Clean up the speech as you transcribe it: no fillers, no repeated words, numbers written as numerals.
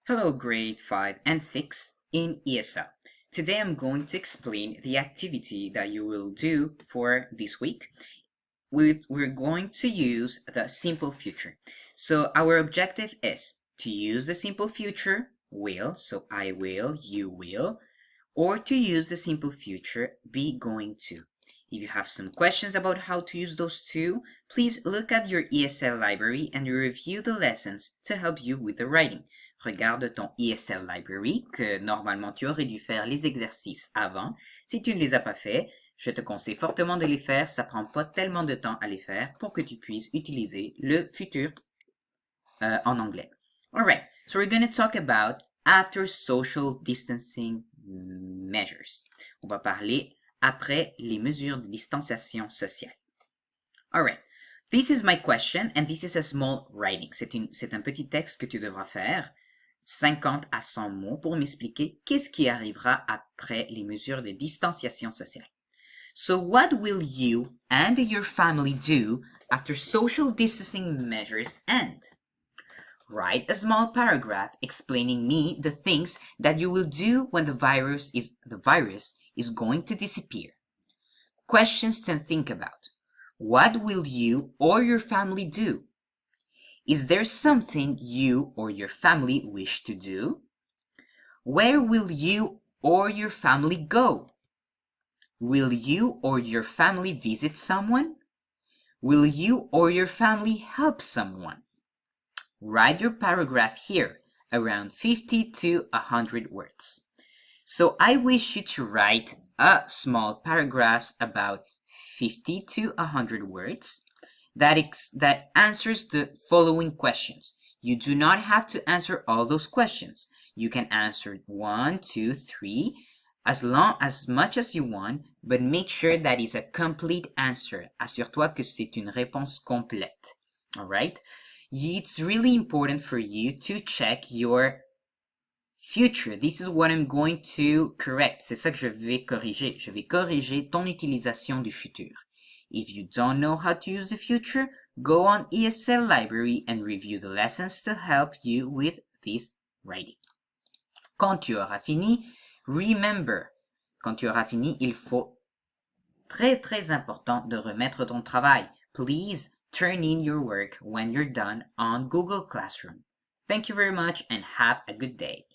Hello grade 5 and 6 in ESL. Today I'm going to explain the activity that you will do for this week. We're going to use the simple future. So our objective is to use the simple future will, so I will, you will, or to use the simple future be going to. If you have some questions about how to use those two, please look at your ESL library and review the lessons to help you with the writing. Regarde ton ESL library, que normalement tu aurais dû faire les exercices avant. Si tu ne les as pas faits, je te conseille fortement de les faire, ça prend pas tellement de temps à les faire pour que tu puisses utiliser le futur en anglais. Alright, so we're going to talk about after social distancing measures. On va parler après les mesures de distanciation sociale. Alright, this is my question and this is a small writing. C'est un petit texte que tu devras faire, 50 à 100 mots, pour m'expliquer qu'est-ce qui arrivera après les mesures de distanciation sociale. So what will you and your family do after social distancing measures end? Write a small paragraph explaining me the things that you will do when the virus is going to disappear. Questions to think about. What will you or your family do? Is there something you or your family wish to do? Where will you or your family go? Will you or your family visit someone? Will you or your family help someone? Write your paragraph here, around 50 to 100 words. So I wish you to write a small paragraphs about 50 to 100 words that answers the following questions. You do not have to answer all those questions. You can answer 1, 2, 3, as much as you want, but make sure that is a complete answer. Assure-toi que c'est une réponse complète. All right? It's really important for you to check your future. This is what I'm going to correct. C'est ça que je vais corriger. Je vais corriger ton utilisation du futur. If you don't know how to use the future, go on ESL library and review the lessons to help you with this writing. Quand tu auras fini, remember. Quand tu auras fini, il faut très important de remettre ton travail. Please turn in your work when you're done on Google Classroom. Thank you very much and have a good day.